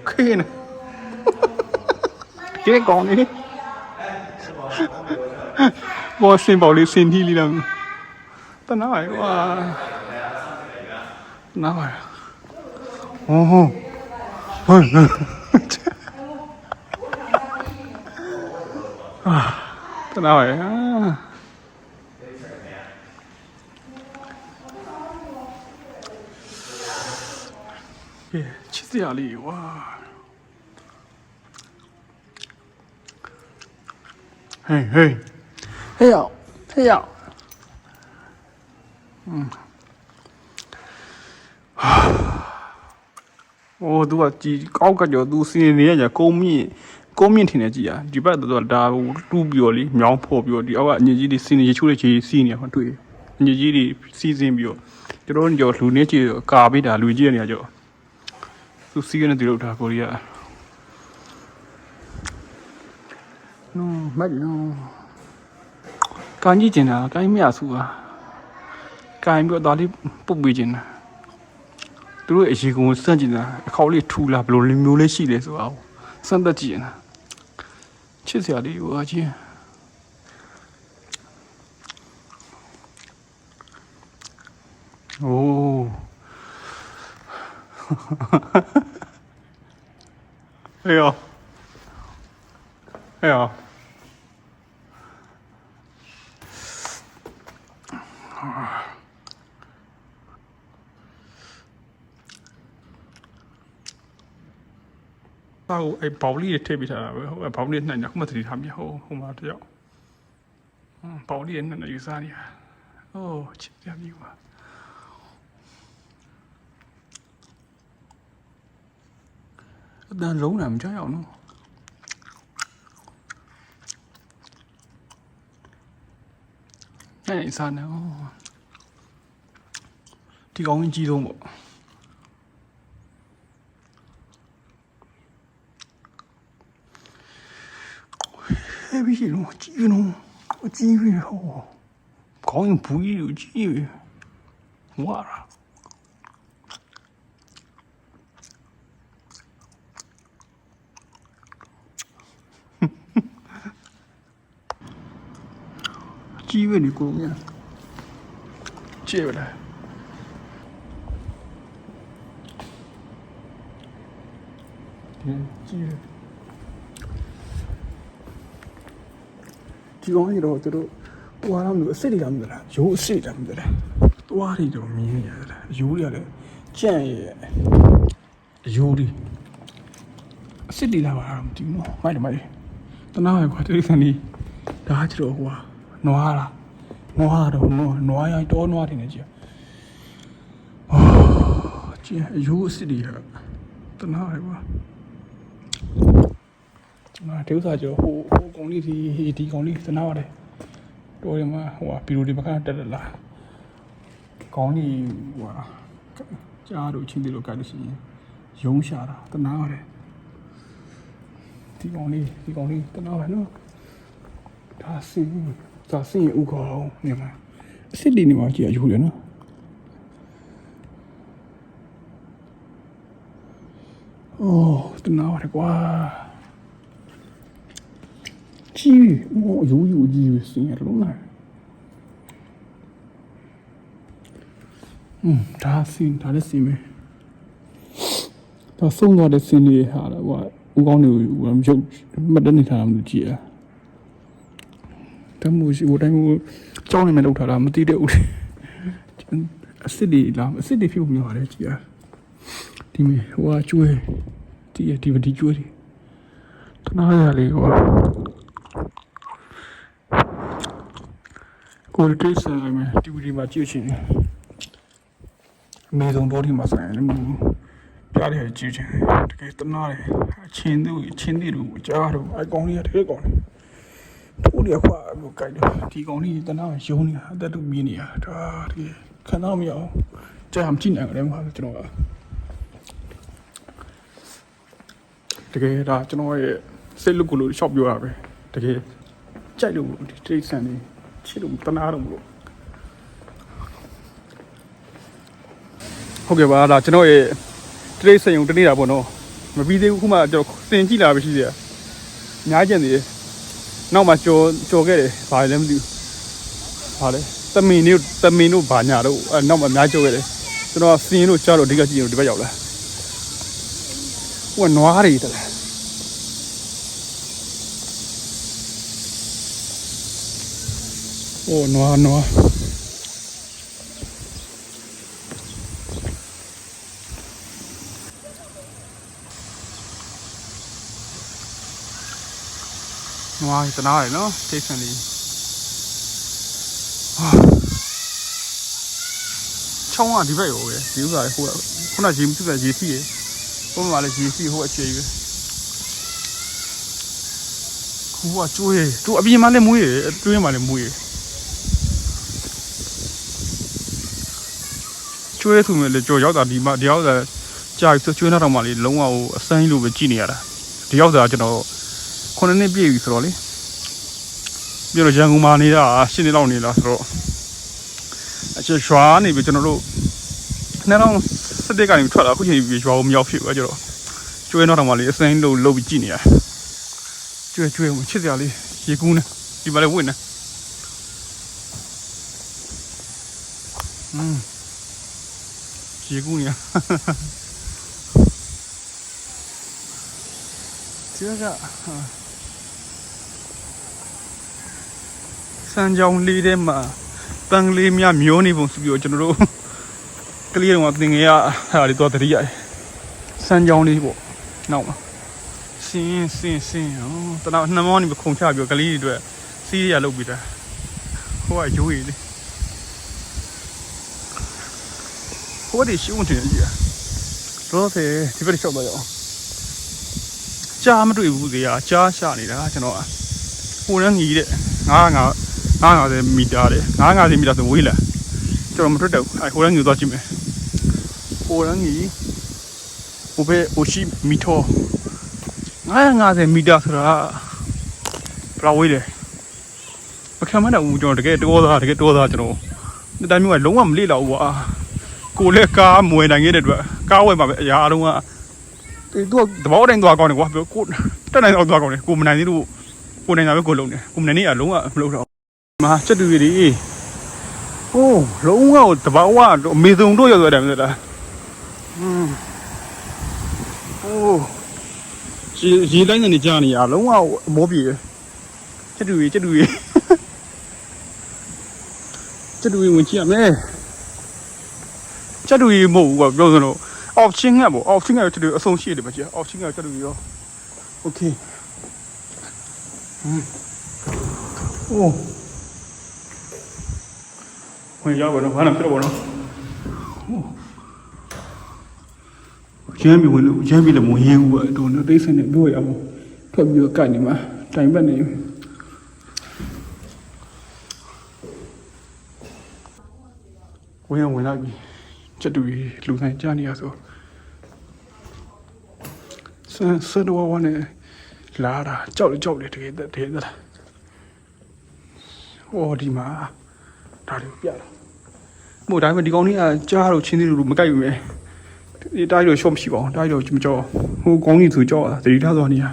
ခဲနေကဲကောင်းနေဘောစင်ပေါ်လေးစင်တီးလေးတော့တနာပါကွာနားပါဟိုတနာပါ ရလေးဝါဟေးဟေးဟေးရောက်ဟေးရောက်โอ้သူကကြည်ကောက်ကကြောသူစီနေရကြကုန်းမြင့်ထင်နေကြည်อ่ะဒီဘက်တော့ဒါတူးပြီးတော့လေမြောင်းဖော်ပြီးတော့ဒီအောက်ကအညစ်ကြီးတွေစီနေချိုးတဲ့ချီစီနေမှာတွေ့အညစ်ကြီးတွေစီစဉ်ပြီးတော့ကျွန်တော်တို့ကြောလူနေချီကာပေးတာလူကြီးရနေကြသူစီကနေတူလောက်တာကိုရီးယားနော်မတ်နော်ကန်ကြီးကျင်တာကိုင်းမြဆူอ่ะကိုင်းပြီးတော့ဒါလေးပုတ်ပေးကျင်တာသူတို့အရေးကုန်စန့်ကျင်တာအခေါက်လေးထူလာဘယ်လိုမျိုးလေးရှိလဲဆိုတော့စမ်းသက်ကြည့်နေတာချစ်စရာလေးဟိုအချင်းโอ้เฮ้ยอ่ะเฮ้ยอ่ะဟိုအဲ့ဘောက်လေးတွေထည့်ပေးထားတာပဲဟိုဘောက်လေးနဲ့ညခုမှသတိထားမြဟိုမှာတယောက်ဘောက်လေးနဲ့ယူစားနေတာအိုးချစ်ပြပြီကွာအတန်လုံးတာမကြောက်ရအောင်နော်အဲ့စားနေဒီကောင်းကြီးဆုံးပေါ့အဲ့ဒီလုံးကြီးလုံးအကြီးပြီဟောကောင်းရင်ဘူးကြီးကြီးပြီဝါရာကြီးပဲဒီကိုမြတ်ကြည့်ပါလားကြီးဒီကောင်းကြီးတော့သူတို့တွားရမလို့အစ်စ်တွေရမလားရိုးအစ်စ်တွေရမလားတွားတွေတော့မြင်းရတယ်ရိုးတွေလည်းကြန့်ရဲ့ရိုးတွေအစ်စ်တွေလာပါတော့မသိဘူးနော်မိုက်တယ်တနားရကွာတိရစ္ဆာန်ကြီးဒါကျတော့ဟိုဟာနွားလားနွားတော့နွားရိုက်တော့နွားတင်နေကြကြည့်ရိုးအစ်စ်တွေရတနားရကွာဒေဥစားကျော်ဟိုကောင်လေးဒီကောင်လေးသနာပါတယ်တော်ရမှာဟိုပီရိုဒီမခါတက်လာကောင်းကြီးဟိုကြားတို့ချင်းတွေလို့ကြိုက်လို့ရှိရင်ရုံးရှာတာတနာပါတယ်ဒီကောင်လေးတနာပါနော်ဒါစင်ဥကောင်းနေမှာအစ်စ်ဒီနေမှာကြည့်ရယူတယ်နော်အိုးတနာပါတယ်ကွာကြီးယူကြီးစင်ရလုံးလားဒါလည်းစင်မယ်ဒါဆုံးသွားတဲ့စင်လေးဟာတော့ဦးကောင်းတွေရုပ်မတ်တနေထားတာမလို့ကြည့်ရတမိုးရှိဟိုတိုင်းကိုကြောင်းနေမှလောက်ထားတာမသိတဲ့ဦးအစစ်တွေလားအစစ်တွေဖြစ်ဖို့များပါတယ်ကြည့်ရဒီမေဟိုကျွေးဒီကျွေးတွေတနာရလေးဟိုကိုယ်ကိစ္စလည်းမတီဗီမှာကြည့်ချင်တယ်အမေဆုံးတော်ဒီမှာဆိုင်လည်းမဟုတ်ကြားရကြည့်ချင်တကယ်တနာတယ်ချင်းတို့ကြားတော့အကောင်လေးတကယ်ကောင်းတယ်တို့ရခွာလို့ကြိုက်တယ်ဒီကောင်လေးတနာရုံနေတာအသက်တူမြင်နေတာဒါတကယ်ခံတော့မရအောင်ကြားမှကြည့်နိုင်တယ်မှာကျွန်တော်တကယ်ဒါကျွန်တော်ရဲ့စိတ်လုကိုလို့ရှော့ပြောရပဲတကယ်ကြိုက်လို့ဒီတိတ်ဆန်နေချစ်လို့တနာတော့မလို့ဟုတ်ကဲ့ပါဒါကျွန်တော်ရဲ့တိတ်ဆန်ုံတနေတာပေါ့နော်မပြီးသေးဘူးခုမှကျွန်တော်သင်ကြည့်လာပဲရှိသေးတယ်ညားကျင်သေးတယ်နောက်မှကြော်ခဲ့တယ်ဘာလဲမသိဘူးဘာလဲသမင်တို့ဘာညာတော့နောက်မှအများကြော်ခဲ့တယ်ကျွန်တော်စင်းတို့ကြားတော့အဓိကကြည့်ရင်ဒီဘက်ရောက်လာဟိုကနွားတွေတက်လာโอ้นัว နွားတနားရယ်နော်တိတ်ဆန်လေးချောင်းကဒီဘက်ရောပဲဒီဥစ္စာဟိုခုနရေမစုတဲ့ရေစီးရယ်ဘုံမှာလည်းရေစီးဟိုအခြေကြီးပဲဟိုကကျွေးသူအပြင်မှာလည်းမွေးရယ်အတွင်းမှာလည်းမွေးရယ်ကျွေးသူမျိုးလေကြော်ရောက်တာဒီမှာဒီရောက်တာကြာပြီကျွေးနောက်တော့မှလေလုံးဝဟိုအစမ်းကြီးလိုပဲကြည့်နေရတာဒီရောက်တာကျွန်တော်9နှစ်ပြည့်ပြီဆိုတော့လေပြီးတော့ရန်ကုန်မှာနေတာ10နှစ်လောက်နေလားဆိုတော့အချွှာနေပြီကျွန်တော်တို့2017ကနေထွက်လာအခုချိန်ပြီးရွာကိုမရောက်ဖြစ်ဘူးကျတော့ကျွေးနောက်တော့မှလေအစမ်းလိုလုပ်ပြီးကြည့်နေရကျွေးချစ်စရာလေးရေကူးနေဒီမှာလည်းဝင်နေရေကူးနေဒီကစမ်းကြောင်းလေးထဲမှာပန်းလေးများမျောနေပုံဆိုပြီးတော့ကျွန်တော်တို့ကလေးတော်ကသင်ငယ်ရဟာလေးတော့တတိရတယ်စမ်းကြောင်းလေးပေါ့နောက်မှာစင်းတနာနှမောင်းနေခုံချပြီးတော့ကလေးတွေအတွက်စီးရလုပ်ပြီးတာဟိုကရိုးရည်လေးဟိုဒီရှိဝင်တယ်ကြီးတော့ဒီဘက်လျှောက်တော့ရအောင်ကြားမတွေ့ဘူးသေးကြားရှာနေတာကျွန်တော်ဟိုလည်းငီးတဲ့950မီတာတဲ့950မီတာဆိုဝေးလာကျွန်တော်မထွက်တော့ဟိုလည်းငီးသွားကြည့်မယ်ဟိုလည်းငီးဟိုဘက်အိုရှိမီထော950မီတာဆိုတာဘယ်လောက်ဝေးလဲမခံမနိုင်ဘူးကျွန်တော်တကယ်တောသားကျွန်တော်ဒီတိုင်းမျိုးကလုံးဝမလေ့လောက်ဘူးကွာကိုလည်းကားမွေနိုင်ခဲ့တဲ့အတွက်ကားဝယ်မှာပဲအရာအလုံးကသူကသဘောတိုင်းသွားကောင်းတယ်ကွာကိုတက်နိုင်တော့သွားကောင်းတယ်ကိုမနိုင်သေးလို့ကိုနိုင်တာပဲကိုလုံးတယ်ကိုမနိုင်နေအလုံးကမလုပ်တော့မှာချက်တူရီဟိုးလုံးဝသဘောကအမေစုံတို့ရောက်သွားတယ်မဟုတ်လားဟိုးရေတိုင်းကနေကြာနေရလုံးဝအမောပြေချက်တူရီချက်တူရီဝင်ကြည့်ရမယ်ချက်တူရီမဟုတ်ဘူးကွာပြောစလို့အောက်ချင်းငတ်ပေါ့အောက်ချင်းငတ်ချက်တူအဆုံးရှိတယ်မကြည့်အောက်ချင်းငတ်ချက်တူရောโอเคโอ้ဝင်ရောက်ပါတော့ဘာမှပြတော့ပါတော့ရမ်းပြီးဝင်လို့ရမ်းပြီးလည်းမဝင်ရဘူးပေါ့တော်တော်တိတ်ဆိတ်နေပြောရအောင်ထွက်ပြီးတော့ကတ်နေမှာတိုင်ပတ်နေဝင်လာပြီချက်တူလူဆိုင်ကြားနေရဆိုဆန်တော့ဝါနဲ့လာတာကြောက်လေတကယ်လားဟောဒီမှာဒါတွေပြတာမို့ဒါပေမဲ့ဒီကောင်လေးကကြားတော့ချင်းသေးလို့မကြိုက်ဘူးပဲဒီတားရတော့ရှော့မရှိပါဘူးတားရတော့မကြောက်ဟိုကောင်းကြီးသူကြောက်တာတတိထားသွားနေရ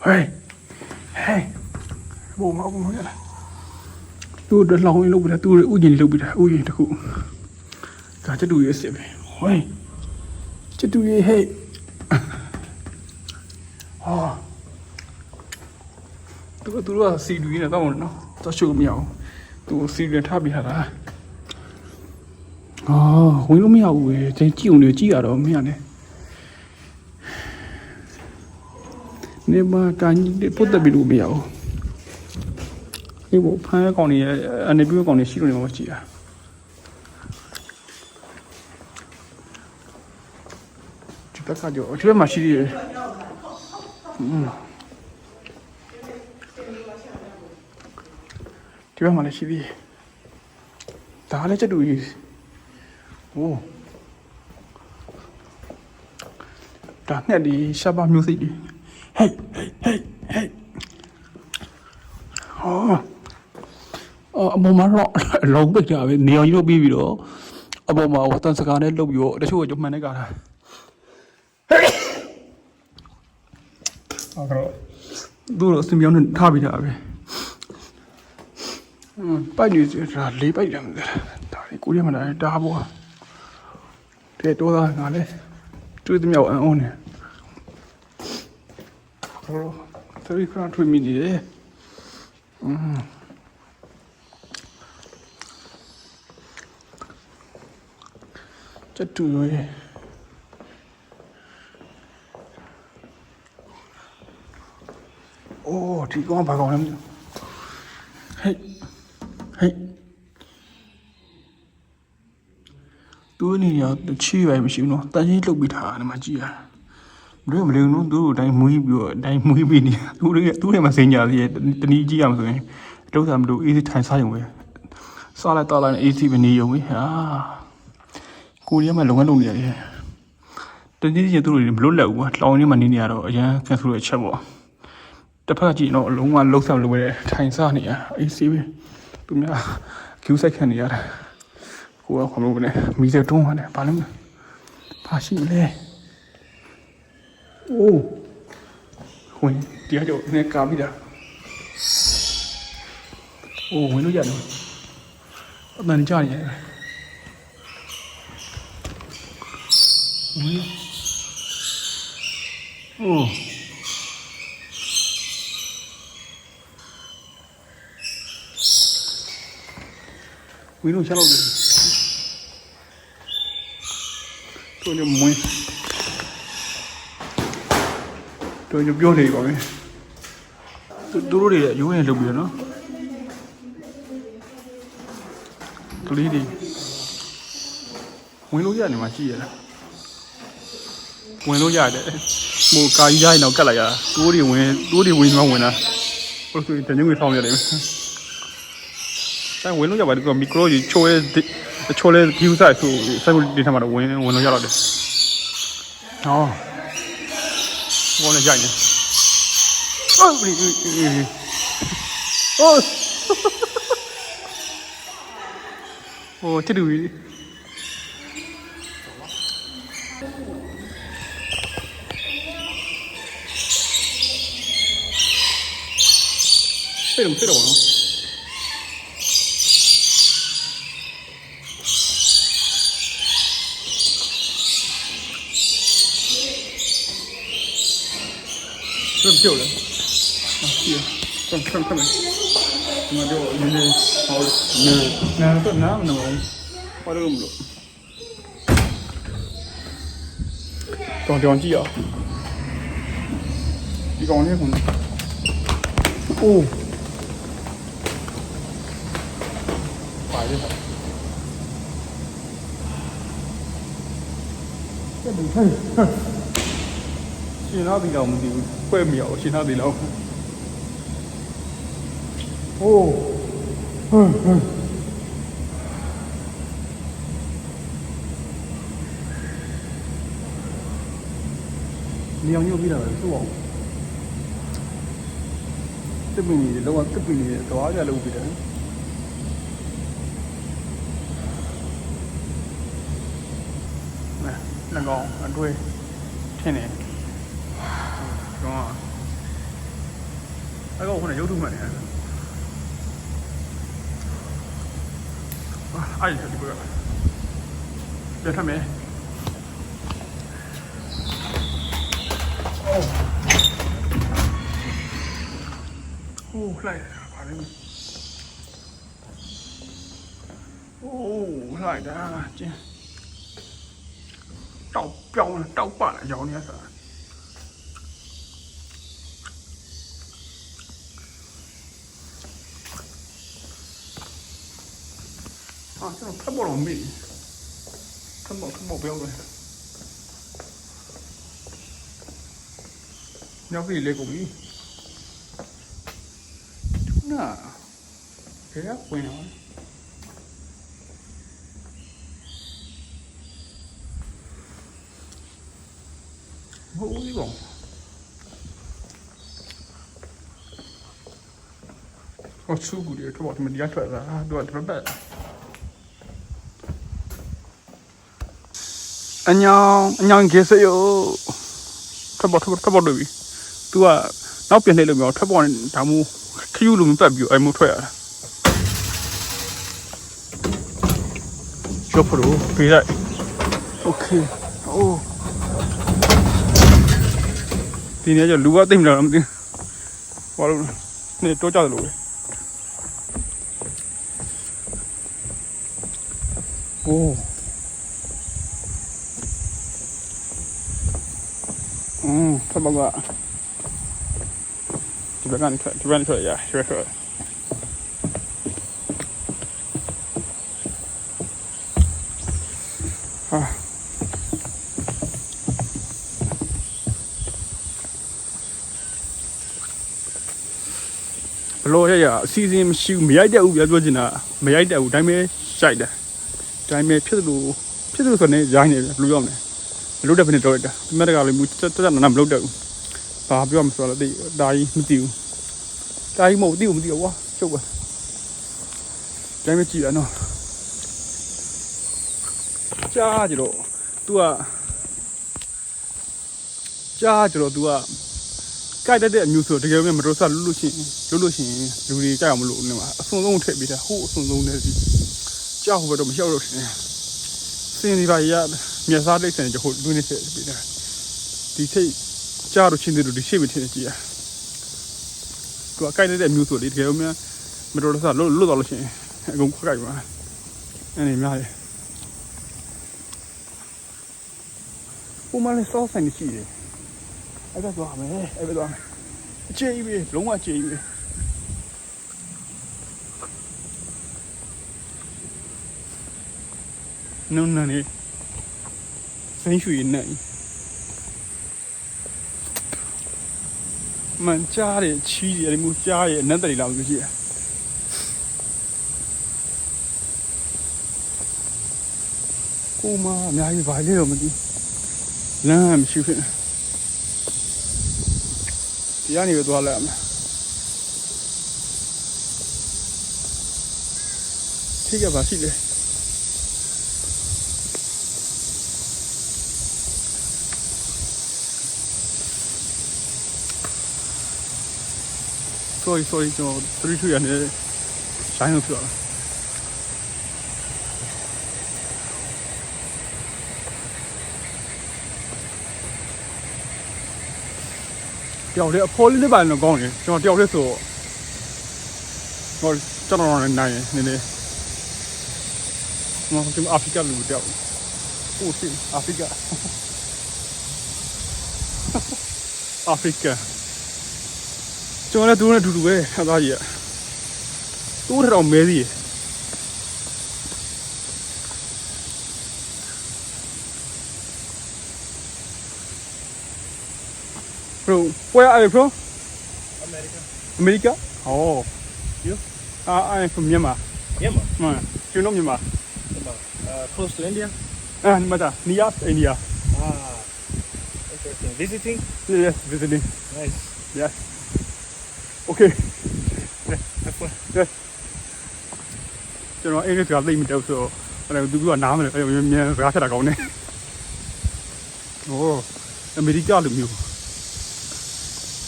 ဟေးဘုံမရလားသူ့လောင်းလုပ်ပြီးတာသူ့ဥယျာဉ်လုပ်ပြီးတာဥယျာဉ်တစ်ခုဒါချက်တူရဲ့စစ်ပဲဟေးချက်တူရဲ့ဟေးဟာသူတို့ကစီတူနေတော့နော်တော့ရှုပ်မရအောင်သူစီရထားပြထားတာဝင်လို့မရဘူးပဲကြည့်အောင်လေကြည့်ရတော့မရနဲ့နေမှာကန်ကြီးပုတ်တက်ပြီးလို့မရဘူးဒီဘောဖမ်းကောင်နေအနေပြကောင်နေရှိလို့နေမှာကြည့်ရဒီဘက်ကကြောဒီဘက်မှာရှိသေးတယ်ဒီဘက်မှာလည်းရှိသေးတယ်ဒါလည်းချက်တူကြီးโอ้ဒါနဲ့ဒီရှာပါမျိုးစိတ်ကြီးဟေးအမေမတော့လုံးပိတ်တာပဲနေအောင်ကြီးလုပ်ပြီးတော့အပေါ်မှာဝတ်တန်စကားနဲ့လုပ်ပြီးတော့တချို့ကကြမှန်နေကြတာအဲ့တော့စင်ပြောင်းနဲ့ထားပြီးတာပဲပိုက်နေစရာလေးပိုက်တယ်ဒါလေးကိုရမလာတာဘောတဲ့တော့ငါလဲတွေ့သမျှအံ့ဩနေဟို30 ခရထွေးမိနေတယ်ချက်တူရဲ့ အိုးဒီကောင်ဘာကောင်လဲဟဲ့သူနေရချီပဲမရှိဘူးနော်တန်ကြီးလှုပ်ပြီးထားတယ်မှာကြည့်ရမလို့နော်သူတို့တိုင်းမွေးပြီးတော့တိုင်းမွေးပြီးနေသူတွေမှာစိန်ညာသေးတနည်းကြည့်ရမှာဆိုရင်လှုပ်တာမလို့အေးထိုင်စားရုံပဲစားလိုက်တော့လိုက်အေးစီပဲနေရုံပဲဟာကိုရီးယားမှာလုပ်ငန်းလုပ်နေရတယ်တနည်းချင်းသူတို့မလွတ်လပ်ဘူးကွာလောင်ရင်းမှာနေနေရတော့အရန်ကန်ဆယ်ရဲ့ချက်ပေါ့တစ်ဖက်ကကြည့်တော့အလုံးဝလှုပ်ဆောင်လုပ်ရတဲ့ထိုင်စားနေရအေးစီပဲသူများကျူးဆိုင်ခံနေရတယ်ကိုကခမလို့ပဲမီးစက်တွန်းရတယ်ဘာလဲဘာရှိလဲအိုးဝင်တရားကြောနဲ့ကာပြီးတာအိုးဝင်လို့ရတယ်အမှန်ကြားနေရတယ်ဝင်အိုးဝင်လို့ချလို့တို့ညမွေးတို့ညပြောနေပါမယ်သူတို့တွေရုံးရလုပ်ပြီးတော့နော်ကလေးတွေဝင်လို့ရတယ်မှာကြည့်ရတာဝင်လို့ရတယ်ဟိုကာကြီးရိုင်းတော့ကတ်လိုက်ရတာတိုးတွေဝင်မှဝင်တာဘယ်လိုဆိုတညငွေဆောင်ရတယ်但ဝင်လို့ရပါတယ်ကမီကရိုကြီးချိုးလဲဖြူဆိုင်ဆိုစိုက်လို့ဒီထက်မှာတော့ဝင်လို့ရတော့တယ်ဟောဝင်လို့ရရင်အော်ဘီအိုးဟိုတိတူကြီးဖေးတော့နော်这漂亮，啊，是，看没？那就你好，那这哪么花这个么多？装机啊，你讲那个，哦，摆着它，这你看。其他地方唔掂，怪苗其他地方。哦，你要牛逼了，是吧？这边你如果这边你多少钱牛逼的？来，那个，对，天呢？đúng rồi cái con này giấu đúng rồi ai thật bữa để thăm mẹ lại lại đã chứ đau bả lại giấu nhé sợ 아, 좀 탑볼 원비. 탑볼 배운 거야. 여기 레고비. 좋나? 대략 보이나? 뭐 이거? 수구리 저 같으면 니가 좋아라. 누가 들어봐. 안녕 계세요. 터버 루비. 누가 나오면 내려면 터버는 다무 키우는 빠비요. 아이 못 해야. 쇼프로 비자. 오케이. 오. 뒤에 저 누가 때문에 그러는데. 바로 네 또 짜들어. 오. 터버가 ဘက်ကနေထွက်ဒီဘက်ကနေထွက်ရရွှဲထွက်ဟာဘလို့ရအစီအစဉ်မရှိဘူးမရိုက်တဲ့ဦးပြောချင်တာမရိုက်တဲ့ဦးဒါပေမဲ့ရှိုက်တယ်ဒါပေမဲ့ဖြစ်လို့ဆိုနေရိုင်းနေတယ်ဘယ်လိုပြောမလဲမလုပ်တဲ့ဘယ်နဲ့တော့တာဒီမဲ့တကလည်းမူတက်နာမလုပ်တဲ့ဦးဘာပြောမှဆိုတော့ဒါကြီးမသိဘူးဒါကြီးမဟုတ်သိဘူးမသိဘူးကွာချုပ်ပါဒါပေမဲ့ကြည့်ရနော်ကြားကြတော့ तू ကကြားကြတော့ तू ကကြိုက်တဲ့အမျိုးဆိုတကယ်ပဲမတော်ဆလွတ်လို့ရှိရင်လူတွေကြိုက်အောင်မလို့နေမှာအစွန်ဆုံးထည့်ပေးတာဟိုအစွန်ဆုံးနဲ့ဒီကြောက်ဘယ်တော့မလျှောက်လို့ရှင်စင်ဒီပါရမြတ်စားတိတ်ဆန်ကြဟိုလူနေထည့်ပေးတာဒီထိတ်ကြားတော့ချင်းတို့ဒီရှိမထည့်ကြည့်ရသူကကြိုက်တဲ့အမျိုးဆိုလေတကယ်မှမတော်ဆလွတ်တော့လို့ရှင်အကုန်ခွက်ကြိုက်ပါအဲ့ဒီများတယ်ဟိုမှာလည်းစောဆိုင်ရှိတယ်အဲ့ဒါသွားမယ်အဲ့ဒါသွားမယ်အကျေးပဲလုံးဝအကျေးပဲနုံနေစိမ့်ရွှေနေမန်ကြားတဲ့ချီးတယ်မျိုးကြားရဲ့အနက်တရီလာမျိုးရှိတယ်ကိုမအများကြီးပါလေတော့မသိလမ်းမရှိဖြစ်ဒီကနေပဲသွားလိုက်အောင်ထိကပါရှိလေsorry ကျွန်တော်3 ရနေဆိုင်လို့ပြောတာတယောက်လေးအဖော်လေးလေးပါတော့ကောင်းတယ်ကျွန်တော်တယောက်လေးဆိုဟောကျွန်တော်နိုင်နေနေမဟုတ်ဘူးအာဖရိကလူတယောက်ဟိုစီအာဖရိကကျွန်တော်လည်းသူနဲ့အတူတူပဲအသားကြီးอ่ะတိုးထတော့မဲသေးBro, where are you from? America. Oh. You? I'm from Myanmar. Myanmar. Do you know Myanmar? Close to India. Near India. Interesting. Visiting? Yes, visiting. Nice. Yes. Okay. Have fun. Yes. ကျွန်တော်အင်္ဂလိပ်ကသိမတော့ဆိုတော့သူကနားမလဲမြန်စကားချက်တာကောင်းတယ်။ဟိုအမေရိကလူမျိုး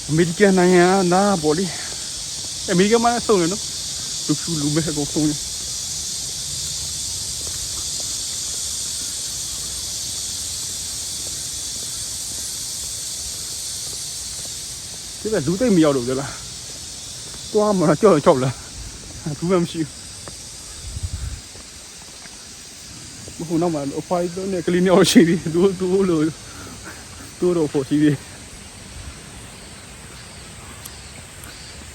အမေရိကန်နိုင်ငံနားပေါ်လေအမေရိကန်မှာစုံတယ်နော်လူမဲကောစုံတယ်ဒီကလူသိမ့်မရောက်တော့ကြလားတွားမှာကြောက်လားဘူးမှမရှိဘူးဘုံတော့မှအဖိုင်တော့နဲ့ကလေးမျိုးရှိသေးသူလို့သူတော့ဖို့ရှိသေး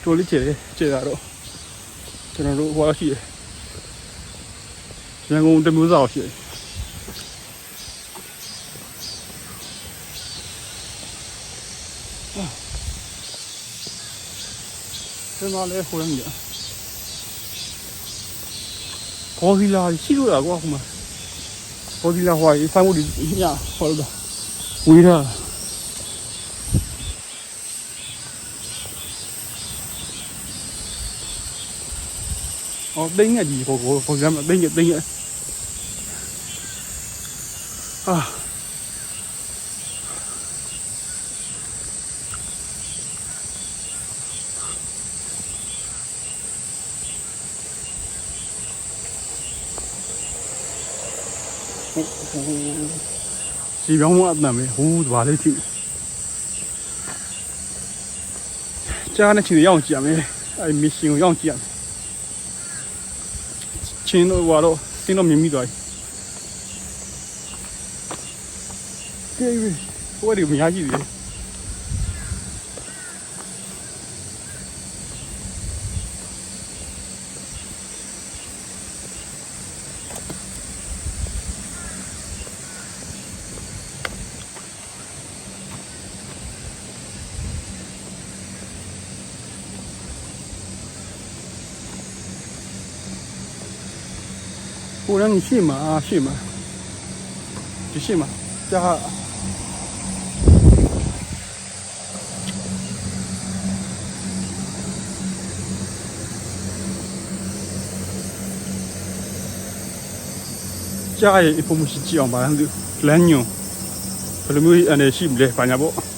တိုးလေးကျေတာတော့ကျွန်တော်တို့ဟိုရှိတယ်ရန်ကုန်တမျိုးစားရှိတယ်ကျွန်တော်လည်းဟိုရမ်းကြပေါ်စီလာရှိလို့လားကွာဟိုမှာပေါ်စီလာဟိုရေးဆိုင်မှုဒီညဟောလို့ဝေးတာတင်းငယ်ကြီးပေါ်ကြမှာတင်းငယ်စီပြောင်းမအပ်တယ်ဟိုးဘာလေးကြည့်ကြားနေချင်ရောက်ကြည့်ရမယ်အဲ့မစ်ရှင်ကိုရောက်ကြည့်ရမယ်ချင်းတော့ကတော့စင်းတော့မြင်မိသွားပြီဟိုဒီမရကြည့်သေး ကိုရန်ရှိမှာဒီရှိမှာကြာကြားရဲ့ information ကြည့်အောင်ပါလားလမ်းညွန်ဘယ်လိုမျိုးအနေရှိမလဲဘာညာပေါ့